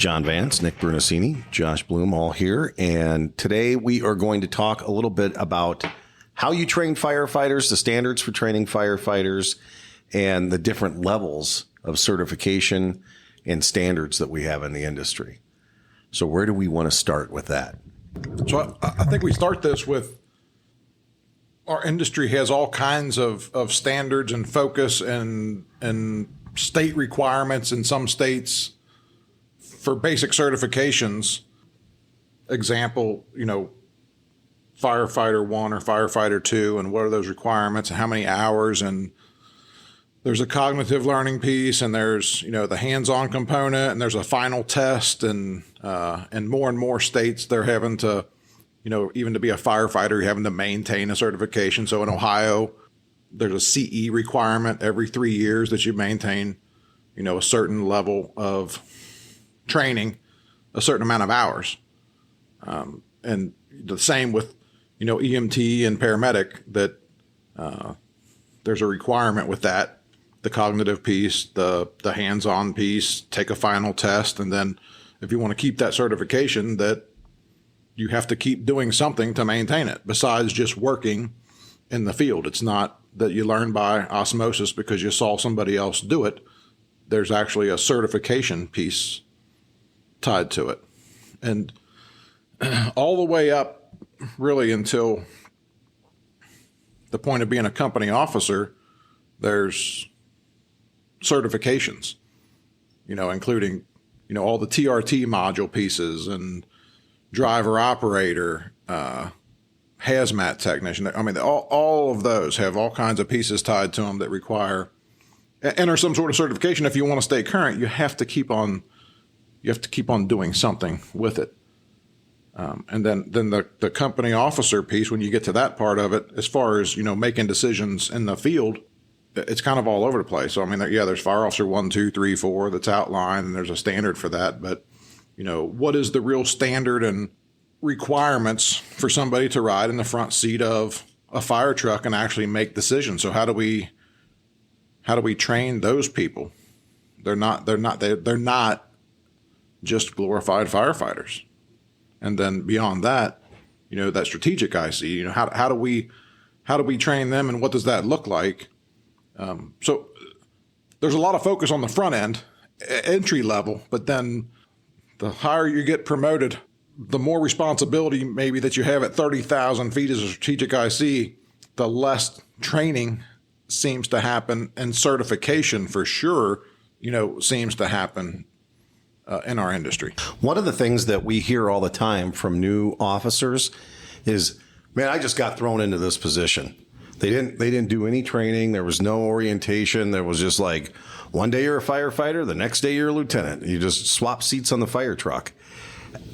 John Vance, Nick Brunacini, Josh Blum, all here. And today we are going to talk a little bit about how you train firefighters, the standards for training firefighters, and the different levels of certification and standards that we have in the industry. So where do we want to start with that? So I think we start this with our industry has all kinds of standards and focus and state requirements in some states for basic certifications. Example, firefighter 1 or firefighter 2, and what are those requirements and how many hours, and there's a cognitive learning piece, and there's, the hands-on component, and there's a final test, and more states they're having to, even to be a firefighter, you're having to maintain a certification. So in Ohio, there's a CE requirement every 3 years that you maintain, a certain level of training, a certain amount of hours. And the same with, EMT and paramedic, that there's a requirement with that, the cognitive piece, the hands-on piece, take a final test. And then if you want to keep that certification, that you have to keep doing something to maintain it besides just working in the field. It's not that you learn by osmosis because you saw somebody else do it. There's actually a certification piece tied to it. And all the way up really until the point of being a company officer, there's certifications, including, all the TRT module pieces and driver operator, hazmat technician. I mean, all of those have all kinds of pieces tied to them that require enter some sort of certification. If you want to stay current, you have to keep on doing something with it. And then the company officer piece, when you get to that part of it, as far as, making decisions in the field, it's kind of all over the place. So, I mean, there's fire officer 1, 2, 3, 4 that's outlined, and there's a standard for that. But, what is the real standard and requirements for somebody to ride in the front seat of a fire truck and actually make decisions? So how do we train those people? They're not just glorified firefighters. And then beyond that, that strategic IC, how do we train them, and what does that look like? So there's a lot of focus on the front end, entry level, but then the higher you get promoted, the more responsibility maybe that you have at 30,000 feet as a strategic IC, the less training seems to happen, and certification for sure, seems to happen in our industry. One of the things that we hear all the time from new officers is, man, I just got thrown into this position. They didn't do any training. There was no orientation. There was just like, one day you're a firefighter, the next day you're a lieutenant. You just swap seats on the fire truck.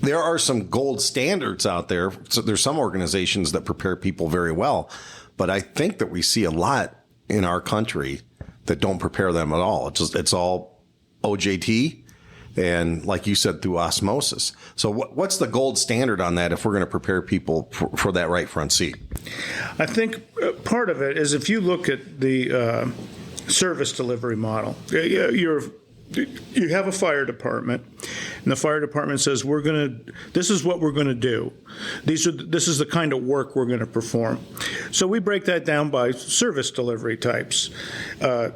There are some gold standards out there. So there's some organizations that prepare people very well, but I think that we see a lot in our country that don't prepare them at all. It's all OJT. And like you said, through osmosis. So what's the gold standard on that if we're going to prepare people for that right front seat? I think part of it is if you look at the service delivery model, you have a fire department, and the fire department says, this is what we're going to do. This is the kind of work we're going to perform. So we break that down by service delivery types.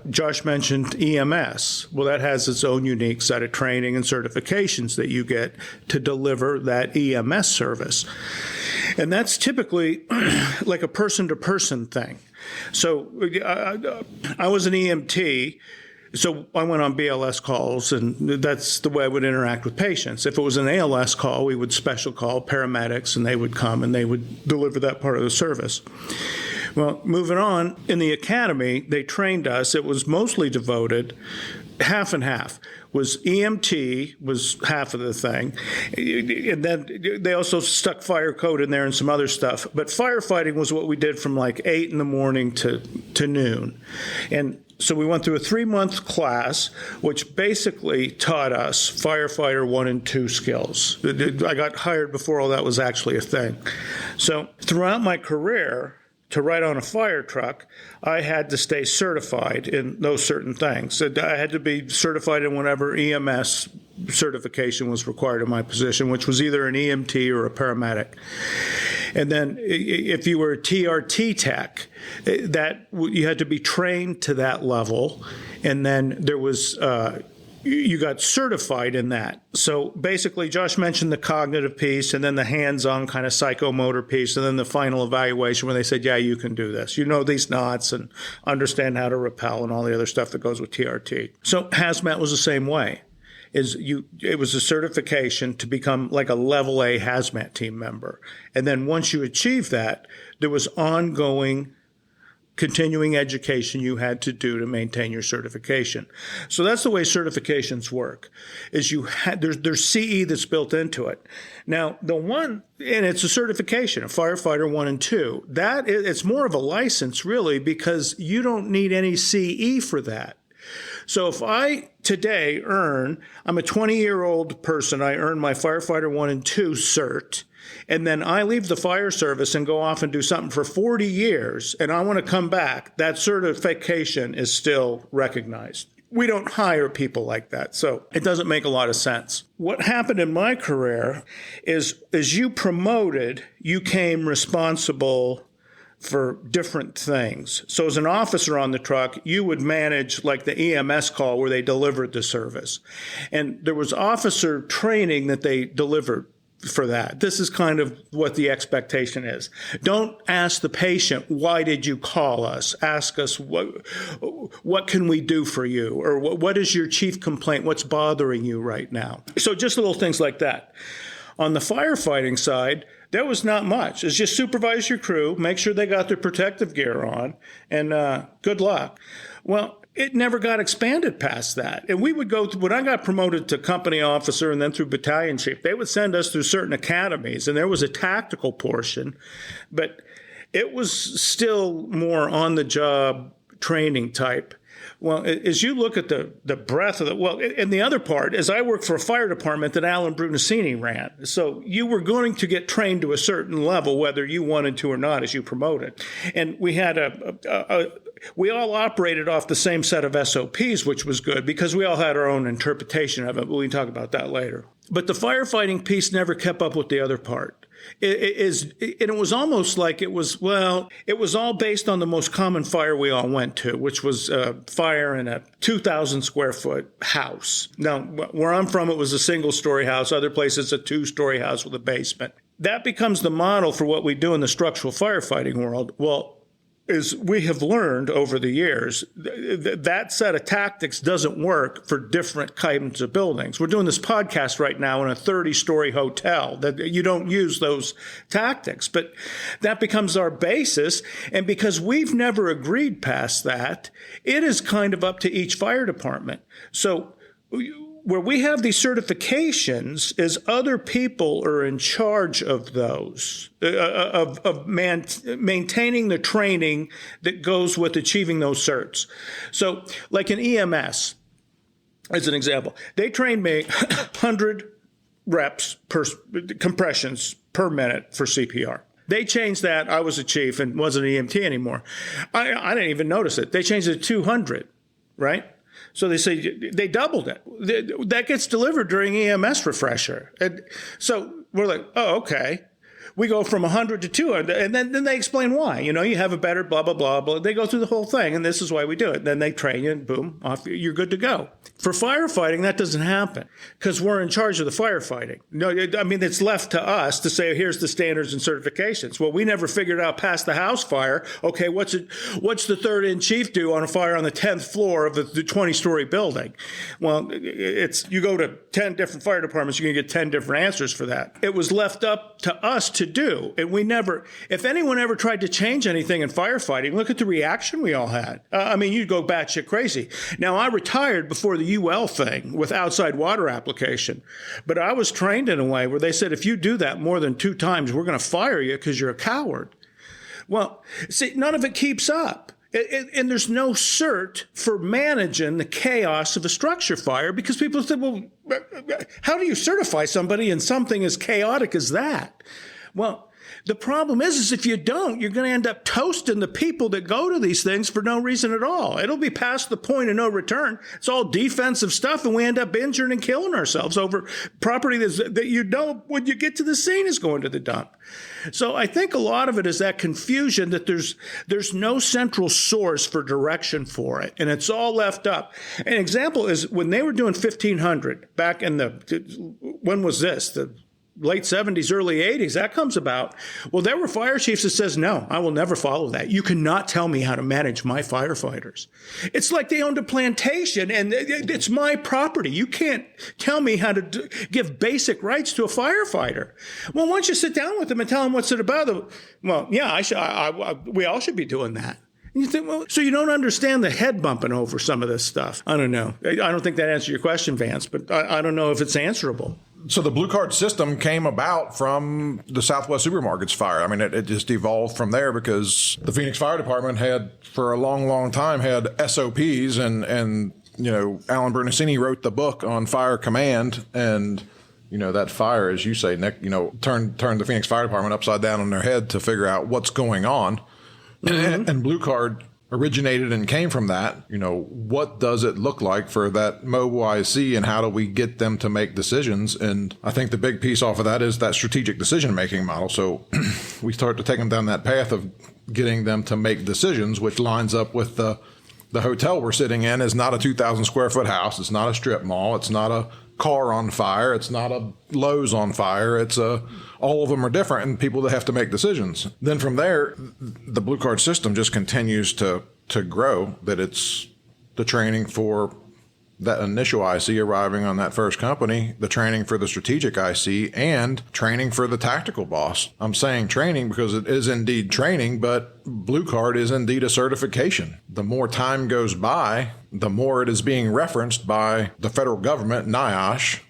Josh mentioned EMS. Well, that has its own unique set of training and certifications that you get to deliver that EMS service. And that's typically like a person-to-person thing. So I was an EMT. So I went on BLS calls, and that's the way I would interact with patients. If it was an ALS call, we would special call paramedics, and they would come and they would deliver that part of the service. Well, moving on, in the academy, they trained us. It was mostly devoted, half and half. Was EMT was half of the thing, and then they also stuck fire code in there and some other stuff. But firefighting was what we did from like 8 in the morning to noon, and so we went through a 3-month class, which basically taught us firefighter 1 and 2 skills. I got hired before all that was actually a thing. So throughout my career, to ride on a fire truck, I had to stay certified in those certain things. I had to be certified in whatever EMS certification was required in my position, which was either an EMT or a paramedic. And then if you were a TRT tech, that you had to be trained to that level. And then there was, you got certified in that. So basically, Josh mentioned the cognitive piece and then the hands-on kind of psychomotor piece and then the final evaluation where they said, yeah, you can do this. You know these knots and understand how to rappel and all the other stuff that goes with TRT. So hazmat was the same way. It was a certification to become like a level A hazmat team member. And then once you achieved that, there was ongoing continuing education you had to do to maintain your certification. So that's the way certifications work, is there's CE that's built into it. Now, and it's a certification, a firefighter 1 and 2. It's more of a license, really, because you don't need any CE for that. So if I today I'm a 20-year-old person, I earn my firefighter 1 and 2 cert, and then I leave the fire service and go off and do something for 40 years, and I want to come back, that certification is still recognized. We don't hire people like that, so it doesn't make a lot of sense. What happened in my career is, as you promoted, you came responsible for different things. So as an officer on the truck, you would manage like the EMS call where they delivered the service. And there was officer training that they delivered for that. This is kind of what the expectation is. Don't ask the patient, why did you call us? Ask us, what can we do for you? Or what is your chief complaint? What's bothering you right now? So just little things like that. On the firefighting side, there was not much. It's just supervise your crew, make sure they got their protective gear on, and good luck. Well, it never got expanded past that. And we would go through, when I got promoted to company officer and then through battalion chief, they would send us through certain academies, and there was a tactical portion, but it was still more on-the-job training type. Well, as you look at the breadth of and the other part is I worked for a fire department that Nick Brunacini ran. So you were going to get trained to a certain level, whether you wanted to or not, as you promoted. And we had we all operated off the same set of SOPs, which was good because we all had our own interpretation of it, but we can talk about that later. But the firefighting piece never kept up with the other part. It was almost like it was all based on the most common fire we all went to, which was a fire in a 2,000 square foot house. Now, where I'm from, it was a single story house. Other places, a 2-story house with a basement. That becomes the model for what we do in the structural firefighting world. Well, as we have learned over the years, that set of tactics doesn't work for different kinds of buildings. We're doing this podcast right now in a 30-story hotel. That you don't use those tactics, but that becomes our basis. And because we've never agreed past that, it is kind of up to each fire department. So where we have these certifications is other people are in charge of those, of maintaining the training that goes with achieving those certs. So like an EMS, as an example, they trained me 100 reps per compressions per minute for CPR. They changed that. I was a chief and wasn't an EMT anymore. I didn't even notice it. They changed it to 200, right? So they say they doubled it. That gets delivered during EMS refresher. And so we're like, oh, okay. We go from 100 to 200, and then they explain why. You have a better blah, blah, blah, blah. They go through the whole thing, and this is why we do it. Then they train you, and boom, off you're good to go. For firefighting, that doesn't happen because we're in charge of the firefighting. No, I mean, it's left to us to say, here's the standards and certifications. Well, we never figured out past the house fire, okay, what's the third-in-chief do on a fire on the 10th floor of the 20-story building? Well, you go to 10 different fire departments, you're going to get 10 different answers for that. It was left up to us to do. And we never, if anyone ever tried to change anything in firefighting, look at the reaction we all had. I mean, you'd go batshit crazy. Now, I retired before the UL thing with outside water application, but I was trained in a way where they said, if you do that more than 2 times, we're going to fire you because you're a coward. Well, see, none of it keeps up. And there's no cert for managing the chaos of a structure fire because people say, well, how do you certify somebody in something as chaotic as that? Well, The problem is if you don't, you're going to end up toasting the people that go to these things for no reason at all. It'll be past the point of no return. It's all defensive stuff, and we end up injuring and killing ourselves over property that you know when you get to the scene is going to the dump. So I think a lot of it is that confusion that there's no central source for direction for it, and it's all left up. An example is when they were doing 1500 back in when was this? The late 70s, early 80s, that comes about. Well, there were fire chiefs that says, no, I will never follow that. You cannot tell me how to manage my firefighters. It's like they owned a plantation and it's my property. You can't tell me how to give basic rights to a firefighter. Well, why don't you sit down with them and tell them what's it about? Well, yeah, we all should be doing that. And you think, well, so you don't understand the head bumping over some of this stuff. I don't know. I don't think that answers your question, Vance, but I don't know if it's answerable. So the blue card system came about from the Southwest Supermarkets fire. I mean, it just evolved from there because the Phoenix Fire Department had, for a long, long time, had SOPs and Alan Brunacini wrote the book on fire command, and that fire, as you say, Nick, turned the Phoenix Fire Department upside down on their head to figure out what's going on. Mm-hmm. And blue card originated and came from that. What does it look like for that mobile IC, and how do we get them to make decisions? And I think the big piece off of that is that strategic decision-making model. So we start to take them down that path of getting them to make decisions, which lines up with the hotel we're sitting in is not a 2,000 square foot house. It's not a strip mall. It's not a car on fire. It's not a Lowe's on fire. It's all of them are different, and people that have to make decisions. Then from there, the blue card system just continues to grow, that it's the training for that initial IC arriving on that first company, the training for the strategic IC, and training for the tactical boss. I'm saying training because it is indeed training, but blue card is indeed a certification. The more time goes by, the more it is being referenced by the federal government, NIOSH,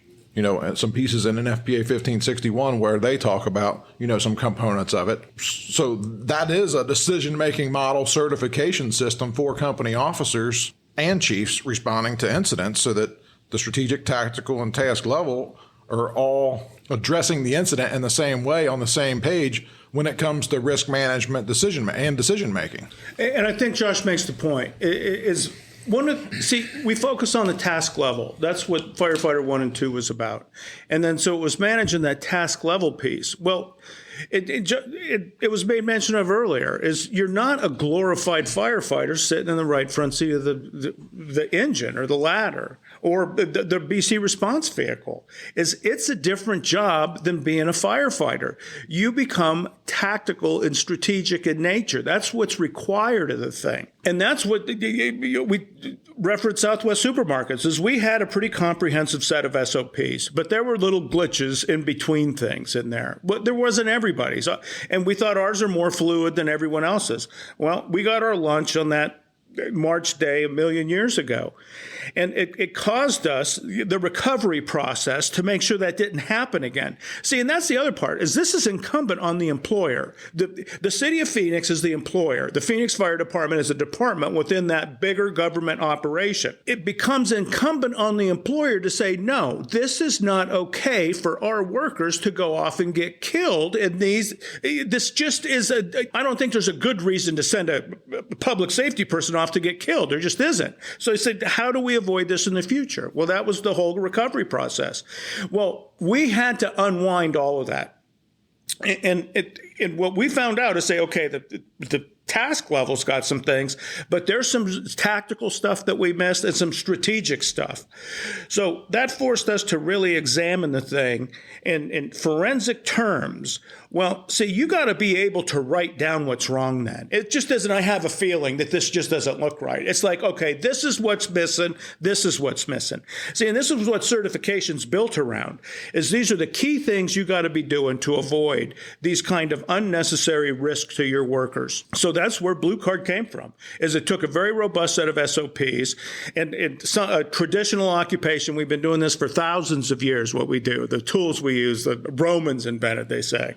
some pieces in NFPA 1561 where they talk about, some components of it. So that is a decision-making model certification system for company officers and chiefs responding to incidents, so that the strategic, tactical, and task level are all addressing the incident in the same way on the same page when it comes to risk management decision making. And I think Josh makes the point is we focus on the task level. That's what Firefighter 1 and 2 was about. And then so it was managing that task level piece. Well, it was made mention of earlier, is you're not a glorified firefighter sitting in the right front seat of the engine or the ladder or the BC response vehicle. It's a different job than being a firefighter. You become tactical and strategic in nature. That's what's required of the thing. And that's what we reference Southwest Supermarkets, is we had a pretty comprehensive set of SOPs, but there were little glitches in between things in there. But there wasn't everybody's. And we thought ours are more fluid than everyone else's. Well, we got our lunch on that March day 1,000,000 years ago. And it caused us, the recovery process, to make sure that didn't happen again. See, and that's the other part, is this is incumbent on the employer. The city of Phoenix is the employer. The Phoenix Fire Department is a department within that bigger government operation. It becomes incumbent on the employer to say, no, this is not okay for our workers to go off and get killed in these. This just is I don't think there's a good reason to send a public safety person off to get killed. There just isn't. So I said, how do we avoid this in the future? Well, that was the whole recovery process. Well, we had to unwind all of that. And what we found out is say, okay, the task level's got some things, but there's some tactical stuff that we missed and some strategic stuff. So that forced us to really examine the thing in forensic terms. Well, see, you got to be able to write down what's wrong then. It just isn't, I have a feeling that this just doesn't look right. It's like, okay, this is what's missing. This is what's missing. See, and this is what certification's built around, is these are the key things you got to be doing to avoid these kind of unnecessary risks to your workers. So that's where Blue Card came from, is it took a very robust set of SOPs and a traditional occupation. We've been doing this for thousands of years, what we do, the tools we use, the Romans invented, they say.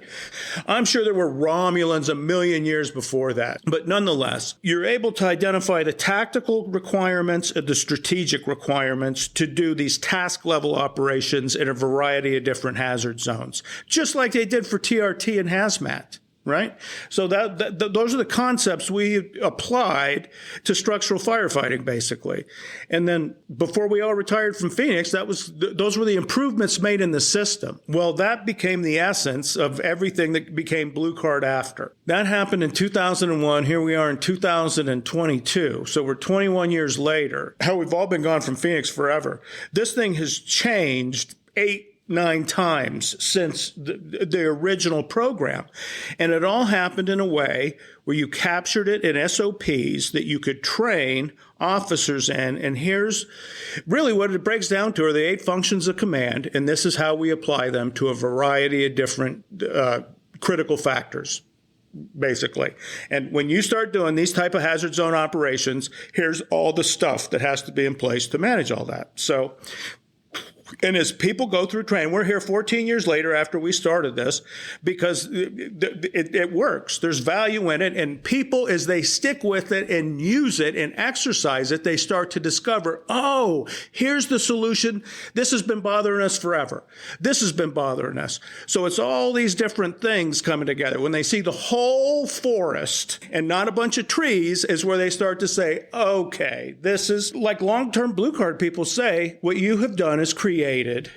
I'm sure there were Romulans a million years before that. But nonetheless, you're able to identify the tactical requirements and the strategic requirements to do these task level operations in a variety of different hazard zones, just like they did for TRT and hazmat. Right? So those are the concepts we applied to structural firefighting, basically. And then before we all retired from Phoenix, those were the improvements made in the system. Well, that became the essence of everything that became Blue Card after. That happened in 2001. Here we are in 2022. So we're 21 years later. How we've all been gone from Phoenix forever. This thing has changed 8-9 times since the original program. And it all happened in a way where you captured it in SOPs that you could train officers in. And here's really what it breaks down to are the 8 functions of command. And this is how we apply them to a variety of different critical factors, basically. And when you start doing these type of hazard zone operations, here's all the stuff that has to be in place to manage all that. So, and as people go through training, we're here 14 years later after we started this because it works. There's value in it. And people, as they stick with it and use it and exercise it, they start to discover, oh, here's the solution. This has been bothering us forever. This has been bothering us. So it's all these different things coming together. When they see the whole forest and not a bunch of trees is where they start to say, okay, this is like long-term Blue Card people say, what you have done is created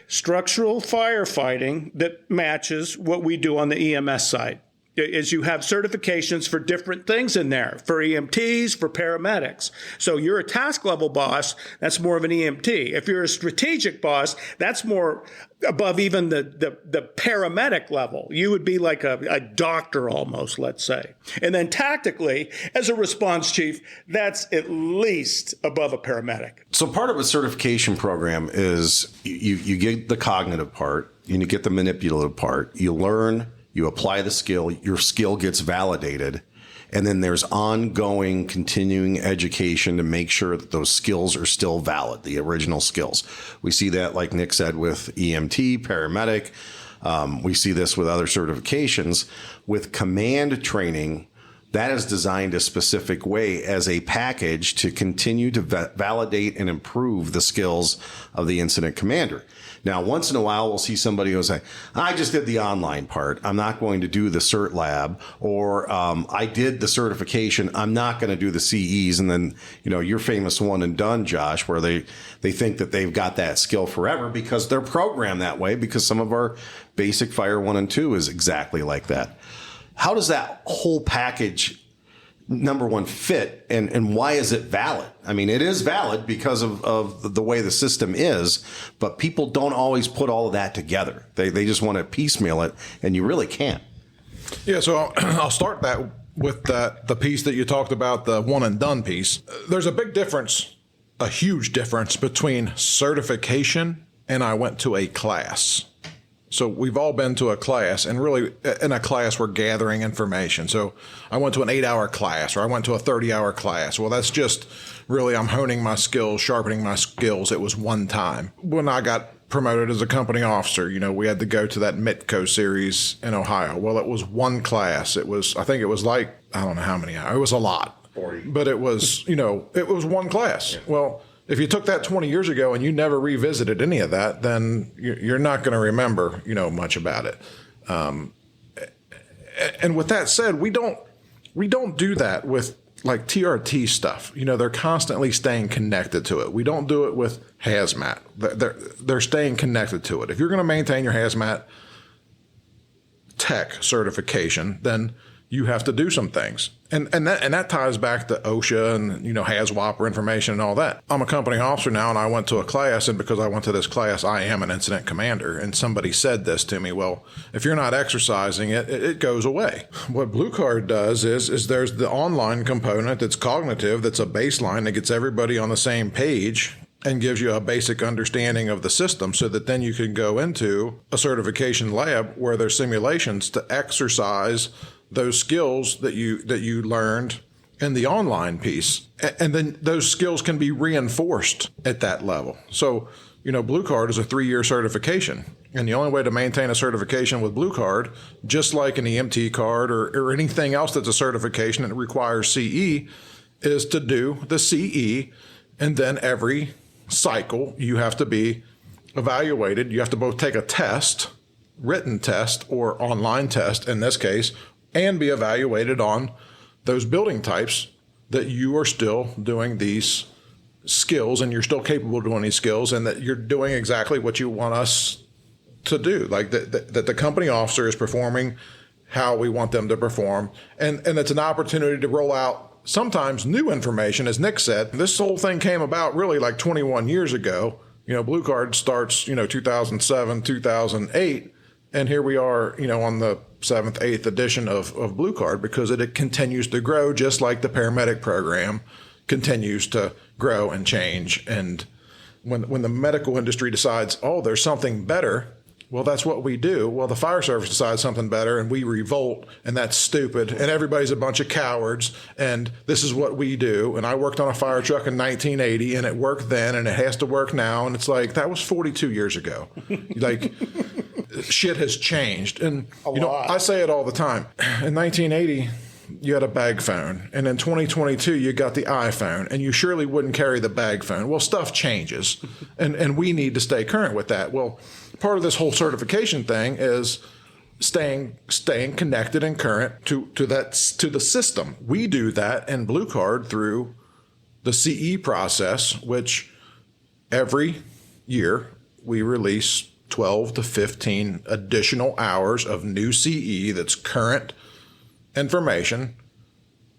structural firefighting that matches what we do on the EMS side. Is you have certifications for different things in there, for EMTs, for paramedics. So you're a task level boss, that's more of an EMT. If you're a strategic boss, that's more above even the paramedic level. You would be like a doctor almost, let's say. And then tactically, as a response chief, that's at least above a paramedic. So part of a certification program is you get the cognitive part, you get the manipulative part, you learn, you apply the skill, your skill gets validated, and then there's ongoing continuing education to make sure that those skills are still valid, the original skills. We see that, like Nick said, with EMT, paramedic. We see this with other certifications. With command training, that is designed a specific way as a package to continue to validate and improve the skills of the incident commander. Now, once in a while, we'll see somebody who'll say, I just did the online part. I'm not going to do the cert lab, or I did the certification. I'm not going to do the CEs. And then, your famous one and done, Josh, where they think that they've got that skill forever because they're programmed that way, because some of our basic Fire 1 and 2 is exactly like that. How does that whole package, number one, fit, and why is it valid? I mean, it is valid because of the way the system is, but people don't always put all of that together. They just want to piecemeal it, and you really can't. Yeah, so I'll start that with the piece that you talked about, the one and done piece. There's a big difference, a huge difference between certification and I went to a class. So we've all been to a class, and really in a class we're gathering information. So I went to an 8-hour class, or I went to a 30-hour class. Well, that's just really I'm honing my skills, sharpening my skills. It was one time. When I got promoted as a company officer, we had to go to that Mitco series in Ohio. Well, it was one class. I think it was like, I don't know how many hours. It was a lot. 40. But it was, it was one class. Yeah. Well, if you took that 20 years ago and you never revisited any of that, then you're not going to remember, much about it. And with that said, we don't do that with like TRT stuff. They're constantly staying connected to it. We don't do it with hazmat. They're staying connected to it. If you're going to maintain your hazmat tech certification, then you have to do some things. And that ties back to OSHA and, HAZWOP information and all that. I'm a company officer now, and I went to a class, and because I went to this class, I am an incident commander. And somebody said this to me, well, if you're not exercising it, it goes away. What Blue Card does is there's the online component that's cognitive, that's a baseline that gets everybody on the same page and gives you a basic understanding of the system, so that then you can go into a certification lab where there's simulations to exercise those skills that you learned in the online piece. And then those skills can be reinforced at that level. So, Blue Card is a 3-year certification. And the only way to maintain a certification with Blue Card, just like an EMT card or anything else that's a certification that requires CE, is to do the CE. And then every cycle, you have to be evaluated. You have to both take a test, written test or online test in this case, and be evaluated on those building types that you are still doing these skills and you're still capable of doing these skills and that you're doing exactly what you want us to do, like that the company officer is performing how we want them to perform. And it's an opportunity to roll out sometimes new information. As Nick said, this whole thing came about really like 21 years ago. Blue Card starts, 2007, 2008. And here we are, on the 7th, 8th edition of Blue Card because it continues to grow just like the paramedic program continues to grow and change. And when the medical industry decides, oh, there's something better, well, that's what we do. Well, the fire service decides something better and we revolt, and that's stupid. And everybody's a bunch of cowards, and this is what we do. And I worked on a fire truck in 1980, and it worked then, and it has to work now. And it's like, that was 42 years ago. Like, shit has changed. And, I say it all the time. In 1980, you had a bag phone. And in 2022, you got the iPhone. And you surely wouldn't carry the bag phone. Well, stuff changes. And we need to stay current with that. Well, part of this whole certification thing is staying connected and current to the system. We do that in Blue Card through the CE process, which every year we release 12 to 15 additional hours of new CE that's current information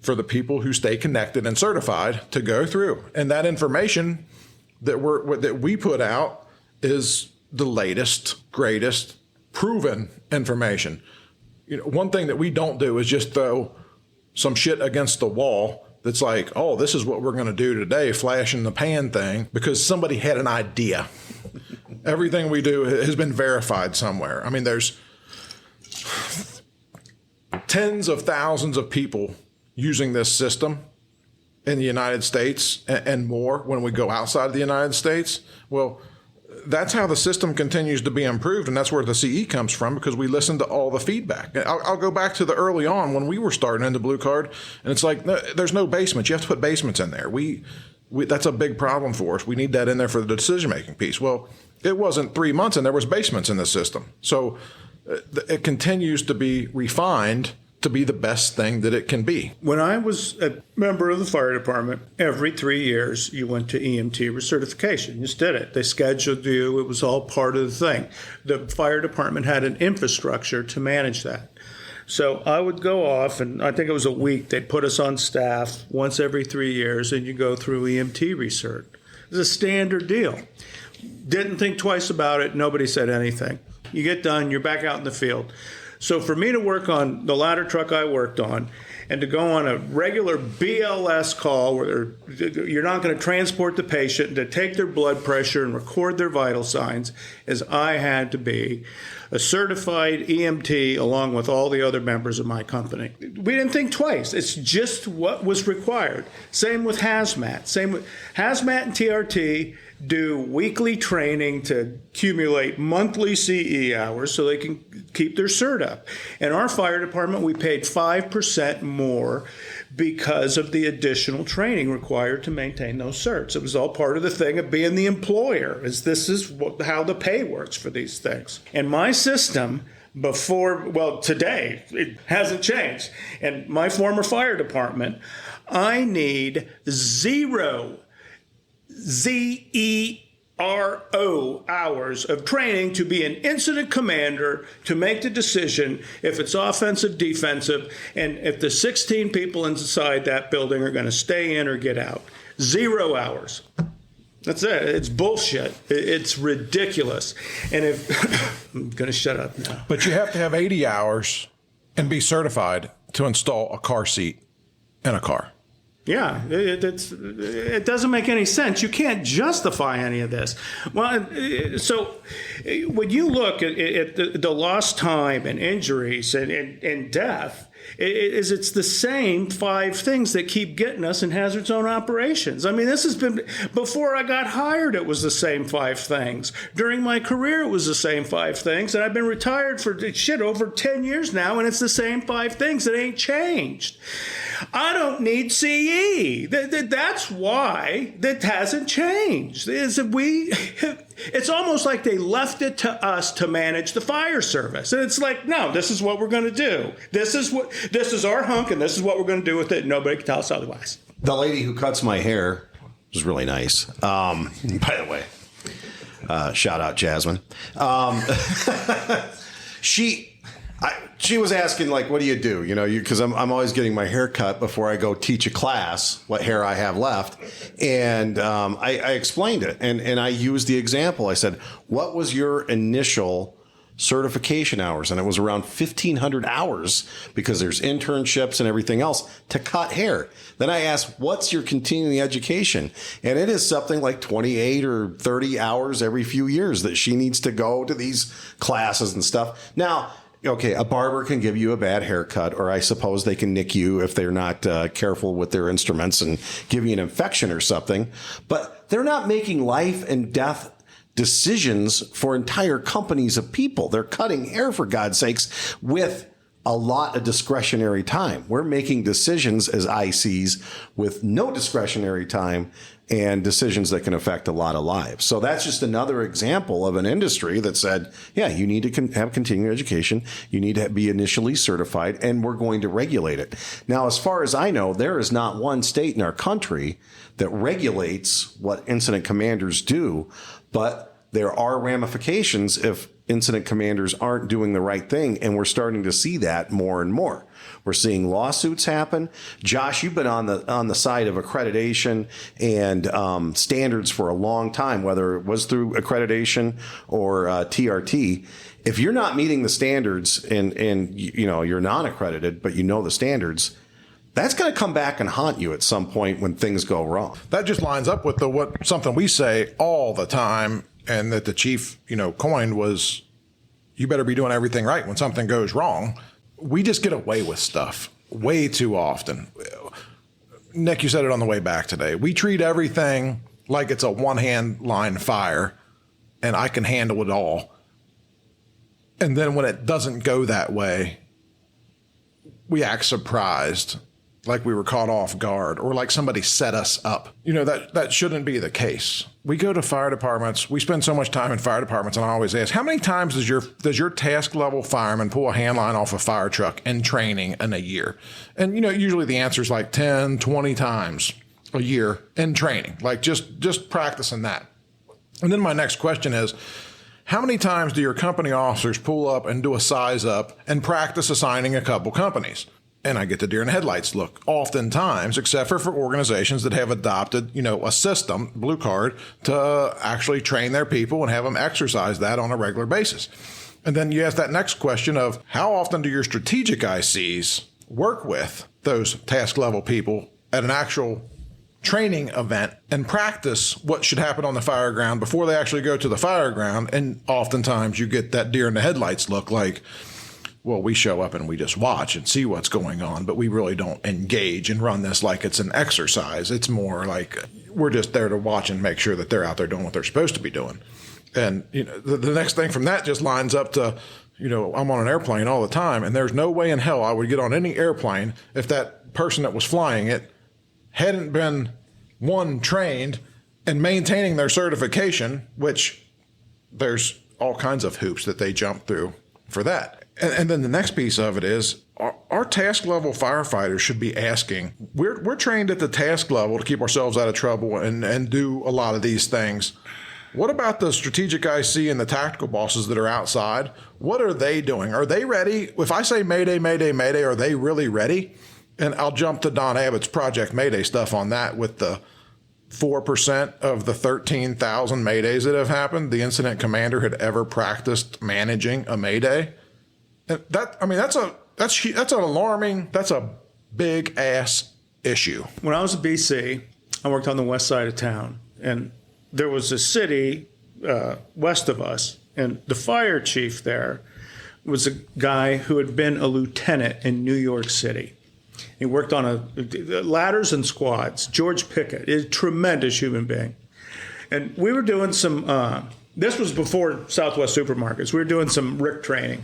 for the people who stay connected and certified to go through. And that information that we put out is the latest, greatest, proven information. One thing that we don't do is just throw some shit against the wall that's like, oh, this is what we're going to do today, flash in the pan thing, because somebody had an idea. Everything we do has been verified somewhere. I mean, there's tens of thousands of people using this system in the United States and more when we go outside of the United States. Well, that's how the system continues to be improved, and that's where the CE comes from, because we listen to all the feedback. I'll go back to the early on when we were starting into Blue Card, and it's like, no, there's no basements. You have to put basements in there. That's a big problem for us. We need that in there for the decision-making piece. Well, it wasn't 3 months, and there was basements in the system. So it continues to be refined to be the best thing that it can be. When I was a member of the fire department, every 3 years you went to EMT recertification. You just did it. They scheduled you. It was all part of the thing. The fire department had an infrastructure to manage that. So I would go off, and I think it was a week. They'd put us on staff once every 3 years, and you go through EMT recert. It was a standard deal. Didn't think twice about it. Nobody said anything. You get done, you're back out in the field. So for me to work on the ladder truck I worked on and to go on a regular BLS call where you're not going to transport the patient, to take their blood pressure and record their vital signs, as I had to be a certified EMT along with all the other members of my company. We didn't think twice. It's just what was required. Same with hazmat. Hazmat and TRT do weekly training to accumulate monthly CE hours so they can keep their cert up. In our fire department, we paid 5% more because of the additional training required to maintain those certs. It was all part of the thing of being the employer, how the pay works for these things. And my system today, it hasn't changed. And my former fire department, I need 0 ZERO hours of training to be an incident commander, to make the decision if it's offensive, defensive, and if the 16 people inside that building are going to stay in or get out. 0 hours. That's it. It's bullshit. It's ridiculous. And I'm going to shut up now. But you have to have 80 hours and be certified to install a car seat in a car. Yeah, it doesn't make any sense. You can't justify any of this. Well, so when you look at the lost time and injuries and death, it's the same 5 things that keep getting us in hazard zone operations. I mean, this has been, before I got hired, it was the same 5 things. During my career, it was the same 5 things. And I've been retired for over 10 years now, and it's the same 5 things. It ain't changed. I don't need CE. That's why that hasn't changed. It's almost like they left it to us to manage the fire service. And it's like, no, this is what we're going to do. This is our hunk, and this is what we're going to do with it. Nobody can tell us otherwise. The lady who cuts my hair was really nice. By the way, shout out Jasmine. She was asking, like, what do you do? You know, because I'm always getting my hair cut before I go teach a class, what hair I have left. And I explained it. And I used the example. I said, what was your initial certification hours? And it was around 1,500 hours because there's internships and everything else to cut hair. Then I asked, what's your continuing education? And it is something like 28 or 30 hours every few years that she needs to go to these classes and stuff. Now, okay, a barber can give you a bad haircut, or I suppose they can nick you if they're not careful with their instruments and give you an infection or something. But they're not making life and death decisions for entire companies of people. They're cutting hair, for God's sakes, with a lot of discretionary time. We're making decisions as ICs with no discretionary time and decisions that can affect a lot of lives. So that's just another example of an industry that said, yeah, you need to have continuing education. You need to be initially certified, and we're going to regulate it. Now, as far as I know, there is not one state in our country that regulates what incident commanders do, but there are ramifications if incident commanders aren't doing the right thing, and we're starting to see that more and more. We're seeing lawsuits happen. Josh, you've been on the side of accreditation and standards for a long time, whether it was through accreditation or TRT. If you're not meeting the standards and you know you're non-accredited, but you know the standards, that's going to come back and haunt you at some point when things go wrong. That just lines up with something we say all the time, and that the chief, coined was, you better be doing everything right when something goes wrong. We just get away with stuff way too often. Nick, you said it on the way back today. We treat everything like it's a one-hand line fire and I can handle it all. And then when it doesn't go that way, we act surprised, like we were caught off guard or like somebody set us up. That shouldn't be the case. We go to fire departments. We spend so much time in fire departments, and I always ask, how many times does your task level fireman pull a hand line off a fire truck in training in a year? And, usually the answer is like 10, 20 times a year in training, like just practicing that. And then my next question is, how many times do your company officers pull up and do a size up and practice assigning a couple companies? And I get the deer in the headlights look oftentimes, except for organizations that have adopted, a system, blue card, to actually train their people and have them exercise that on a regular basis. And then you ask that next question of how often do your strategic ICs work with those task level people at an actual training event and practice what should happen on the fire ground before they actually go to the fire ground. And oftentimes you get that deer in the headlights look like, well, we show up and we just watch and see what's going on, but we really don't engage and run this like it's an exercise. It's more like we're just there to watch and make sure that they're out there doing what they're supposed to be doing. And, the next thing from that just lines up to, I'm on an airplane all the time, and there's no way in hell I would get on any airplane if that person that was flying it hadn't been, one, trained and maintaining their certification, which there's all kinds of hoops that they jump through for that. And then the next piece of it is our task level firefighters should be asking, we're trained at the task level to keep ourselves out of trouble and do a lot of these things. What about the strategic IC and the tactical bosses that are outside? What are they doing? Are they ready? If I say Mayday, Mayday, Mayday, are they really ready? And I'll jump to Don Abbott's Project Mayday stuff on that with the 4% of the 13,000 Maydays that have happened, the incident commander had ever practiced managing a Mayday. And that's an alarming, that's a big ass issue? When I was at BC, I worked on the west side of town, and there was a city west of us, and the fire chief there was a guy who had been a lieutenant in New York City. He worked on ladders and squads. George Pickett is a tremendous human being. And we were doing some, this was before Southwest Supermarkets. We were doing some RIC training.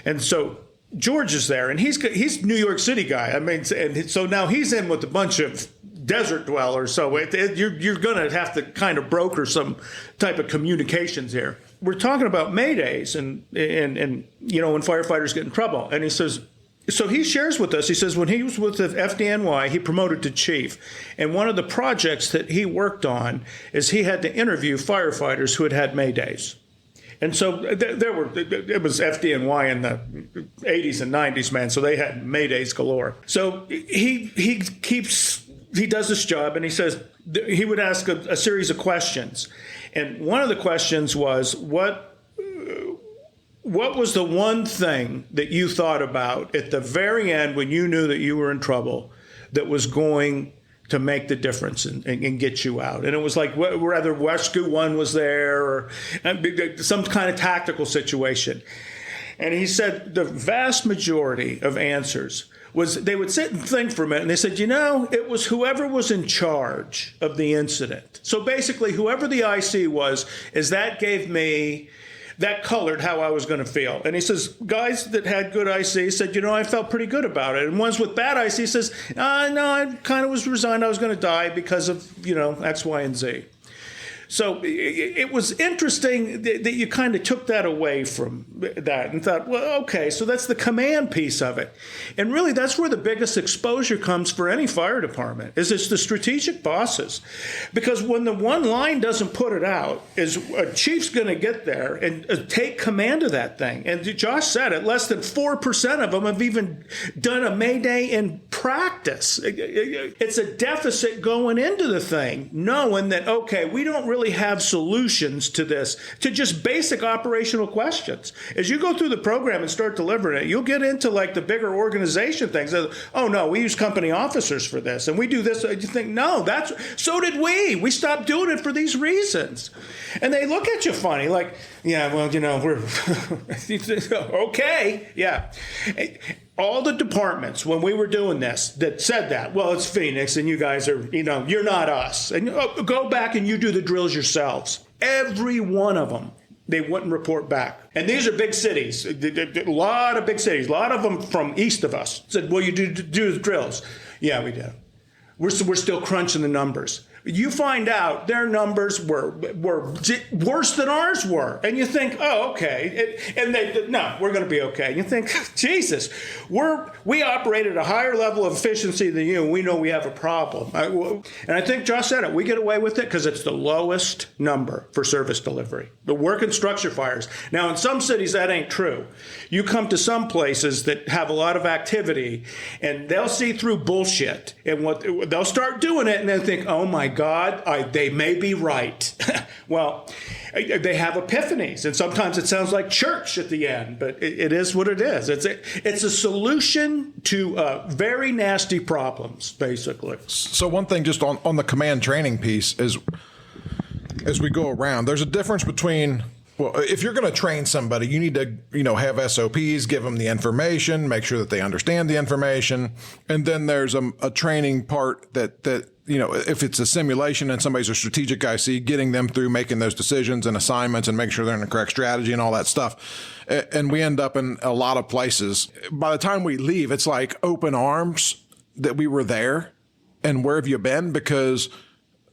And so George is there, and he's New York City guy. I mean, and so now he's in with a bunch of desert dwellers. So you're going to have to kind of broker some type of communications here. We're talking about Maydays and you know, when firefighters get in trouble. And he says, so he shares with us, he says when he was with the FDNY, he promoted to chief. And one of the projects that he worked on is he had to interview firefighters who had had Maydays. And so it was FDNY in the 80s and 90s, man, so they had Maydays galore. So he does this job, and he says he would ask a series of questions. And one of the questions was, what was the one thing that you thought about at the very end when you knew that you were in trouble that was going to make the difference and get you out? And it was like whether Rescue 1 was there or some kind of tactical situation. And he said the vast majority of answers was they would sit and think for a minute, and they said, you know, it was whoever was in charge of the incident. So basically, whoever the IC was, that colored how I was going to feel. And he says, guys that had good IC said, you know, I felt pretty good about it. And ones with bad IC says, no, I kind of was resigned I was going to die because of, you know, X, Y, and Z. So it was interesting that you kind of took that away from that and thought, well, okay, so that's the command piece of it. And really, that's where the biggest exposure comes for any fire department, is it's the strategic bosses. Because when the one line doesn't put it out, is a chief's going to get there and take command of that thing. And Josh said it, less than 4% of them have even done a Mayday in practice. It's a deficit going into the thing, knowing that, okay, we don't really have solutions to this, to just basic operational questions. As you go through the program and start delivering it, you'll get into like the bigger organization things. Oh no, we use company officers for this, and we do this. You think, no, so did we. We stopped doing it for these reasons. And they look at you funny, like, yeah, well, you know, we're okay, yeah. All the departments, when we were doing this, that said that, well, it's Phoenix, and you guys are, you know, you're not us. And go back and you do the drills yourselves. Every one of them, they wouldn't report back. And these are big cities, a lot of big cities, a lot of them from east of us. Said, well, you do the drills. Yeah, we did. We're still crunching the numbers. You find out their numbers were worse than ours were. And you think, oh, okay. No, we're going to be okay. And you think, Jesus, we operate at a higher level of efficiency than you, and we know we have a problem. And I think Josh said it. We get away with it because it's the lowest number for service delivery. The work and structure fires. Now, in some cities, that ain't true. You come to some places that have a lot of activity, and they'll see through bullshit. And they'll start doing it, and they'll think, oh, my God, they may be right. Well, they have epiphanies, and sometimes it sounds like church at the end, but it is what it is. It's a solution to very nasty problems, basically. So one thing just on the command training piece is, as we go around, there's a difference between, well, if you're going to train somebody, you need to, you know, have SOPs, give them the information, make sure that they understand the information. And then there's a training part that, you know, if it's a simulation and somebody's a strategic IC, getting them through making those decisions and assignments and make sure they're in the correct strategy and all that stuff. And we end up in a lot of places. By the time we leave, it's like open arms that we were there. And where have you been? Because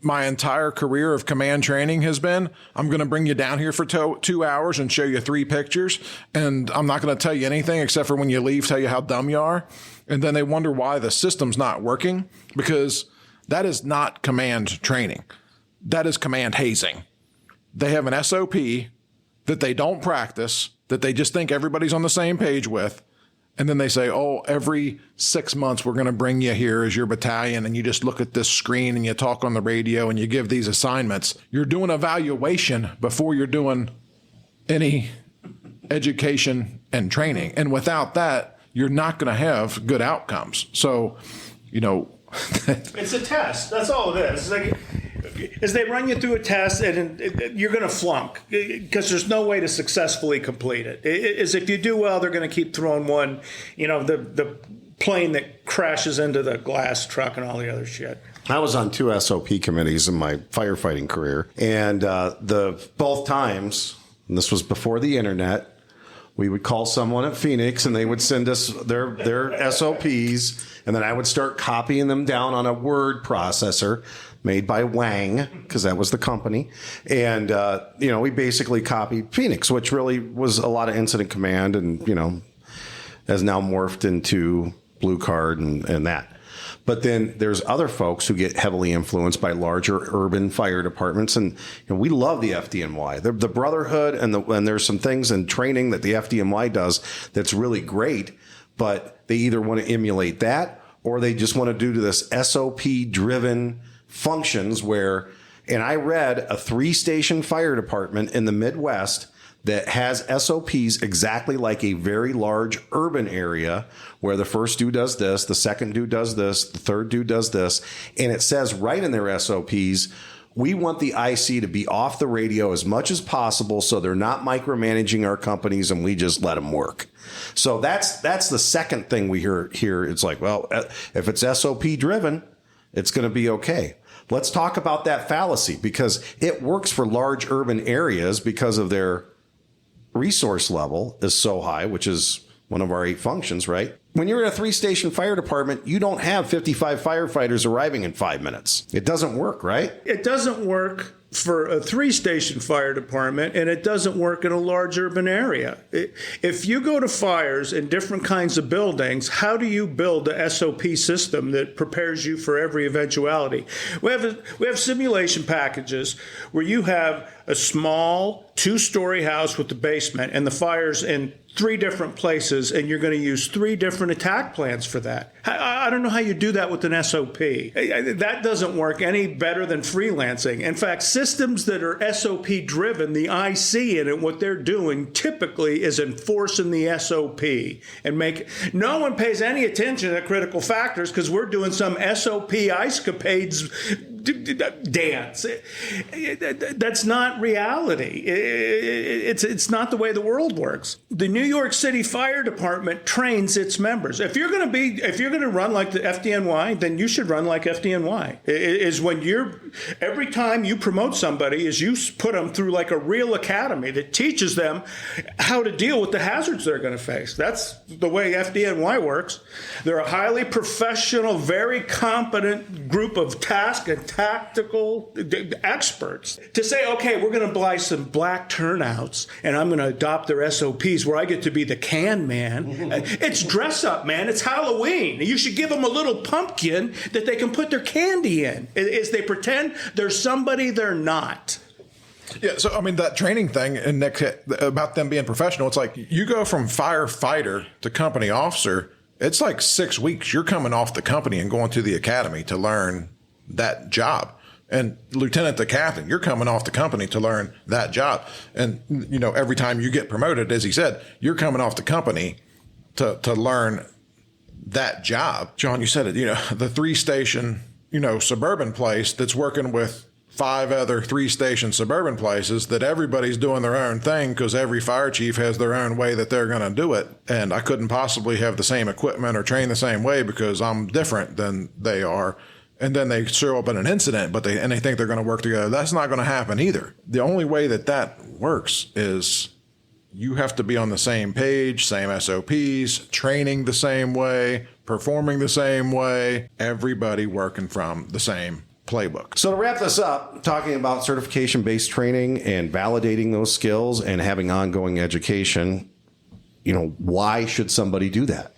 my entire career of command training has been, I'm going to bring you down here for 2 hours and show you 3 pictures. And I'm not going to tell you anything except for when you leave, tell you how dumb you are. And then they wonder why the system's not working, because that is not command training. That is command hazing. They have an SOP that they don't practice, that they just think everybody's on the same page with. And then they say, oh, every 6 months, we're going to bring you here as your battalion. And you just look at this screen and you talk on the radio and you give these assignments. You're doing evaluation before you're doing any education and training. And without that, you're not going to have good outcomes. So, you know, It's a test. That's all it is. It's like, as they run you through a test, and you're going to flunk because there's no way to successfully complete it. Is if you do well, they're going to keep throwing one, the plane that crashes into the glass truck and all the other shit. I was on 2 SOP committees in my firefighting career, and both times, and this was before the internet, we would call someone at Phoenix and they would send us their SOPs, and then I would start copying them down on a word processor made by Wang, because that was the company. And, we basically copied Phoenix, which really was a lot of incident command and, has now morphed into Blue Card and that. But then there's other folks who get heavily influenced by larger urban fire departments. And we love the FDNY. The brotherhood and there's some things in training that the FDNY does that's really great, but they either want to emulate that or they just want to do this SOP-driven functions where, and I read a 3-station fire department in the Midwest that has SOPs exactly like a very large urban area where the first dude does this, the second dude does this, the third dude does this. And it says right in their SOPs, we want the IC to be off the radio as much as possible so they're not micromanaging our companies and we just let them work. So that's the second thing we hear here. It's like, well, if it's SOP driven, it's going to be okay. Let's talk about that fallacy because it works for large urban areas because of their resource level is so high, which is one of our 8 functions, right? When you're at a 3-station fire department, you don't have 55 firefighters arriving in 5 minutes. It doesn't work, right? It doesn't work for a 3-station fire department, and it doesn't work in a large urban area. If you go to fires in different kinds of buildings, how do you build a SOP system that prepares you for every eventuality? We have simulation packages where you have a small 2-story house with the basement and the fire's in 3 different places, and you're going to use 3 different attack plans for that. I don't know how you do that with an SOP. That doesn't work any better than freelancing. In fact, systems that are SOP driven, the IC in it, what they're doing typically is enforcing the SOP and no one pays any attention to critical factors because we're doing some SOP ice-capades dance. That's not reality. It's not the way the world works. The New York City Fire Department trains its members. If you're going to run like the FDNY, then you should run like FDNY. Is when every time you promote somebody, is you put them through like a real academy that teaches them how to deal with the hazards they're going to face. That's the way FDNY works. They're a highly professional, very competent group of task and tactical experts. To say, okay, we're going to buy some black turnouts and I'm going to adopt their SOPs where I get to be the can man. It's dress up, man. It's Halloween. You should give them a little pumpkin that they can put their candy in. As they pretend they're somebody they're not. Yeah, so I mean that training thing and Nick about them being professional, it's like you go from firefighter to company officer, it's like 6 weeks. You're coming off the company and going to the academy to learn that job. And lieutenant to captain, you're coming off the company to learn that job. And, every time you get promoted, as he said, you're coming off the company to learn that job. John, you said it, the 3-station, suburban place that's working with 5 other 3-station suburban places that everybody's doing their own thing because every fire chief has their own way that they're going to do it. And I couldn't possibly have the same equipment or train the same way because I'm different than they are. And then they show up in an incident, but they think they're going to work together. That's not going to happen either. The only way that works is you have to be on the same page, same SOPs, training the same way, performing the same way, everybody working from the same playbook. So to wrap this up, talking about certification-based training and validating those skills and having ongoing education, why should somebody do that?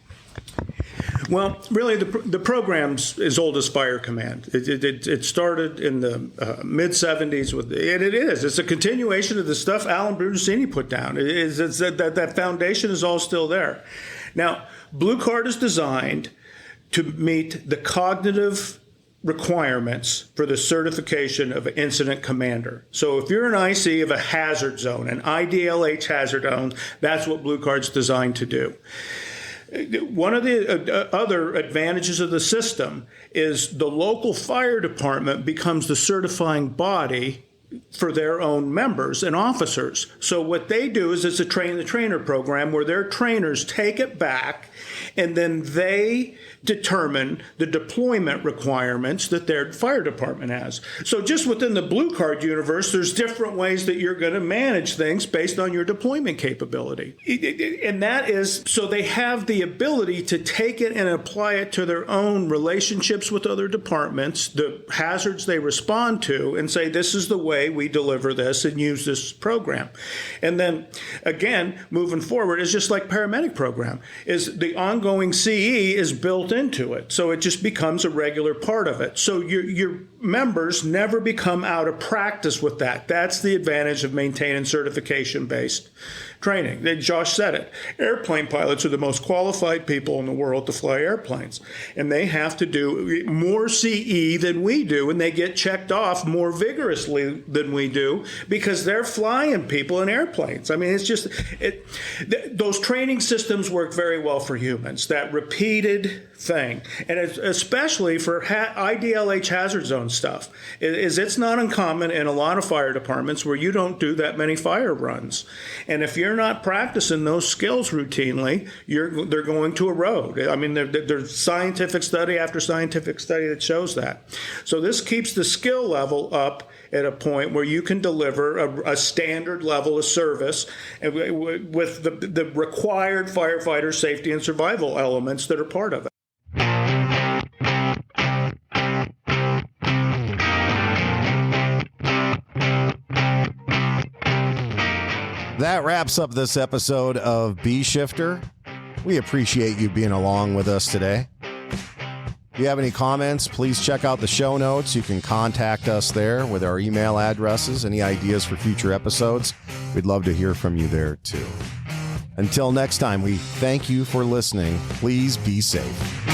Well, really, the program's as old as Fire Command. It started in the mid-'70s, and it's a continuation of the stuff Alan Brunacini put down. That foundation is all still there. Now, Blue Card is designed to meet the cognitive requirements for the certification of an incident commander. So if you're an IC of a hazard zone, an IDLH hazard zone, that's what Blue Card's designed to do. one of the other advantages of the system is the local fire department becomes the certifying body for their own members and officers. So what they do is it's a train the trainer program where their trainers take it back and then they determine the deployment requirements that their fire department has. So just within the blue card universe, there's different ways that you're going to manage things based on your deployment capability. And that is, so they have the ability to take it and apply it to their own relationships with other departments, the hazards they respond to, and say, this is the way we deliver this and use this program. And then, again, moving forward, is just like paramedic program, is the ongoing CE is built into it. So it just becomes a regular part of it. So your members never become out of practice with that. That's the advantage of maintaining certification-based training. Josh said it. Airplane pilots are the most qualified people in the world to fly airplanes. And they have to do more CE than we do, and they get checked off more vigorously than we do because they're flying people in airplanes. I mean, it's just, those training systems work very well for humans, that repeated thing. And especially for IDLH hazard zone stuff, it's not uncommon in a lot of fire departments where you don't do that many fire runs. And if you're not practicing those skills routinely, they're going to erode. I mean, there's scientific study after scientific study that shows that. So this keeps the skill level up at a point where you can deliver a standard level of service with the required firefighter safety and survival elements that are part of it. That wraps up this episode of Bee Shifter. We appreciate you being along with us today. If you have any comments, please check out the show notes. You can contact us there with our email addresses. Any ideas for future episodes? We'd love to hear from you there too. Until next time, we thank you for listening. Please be safe.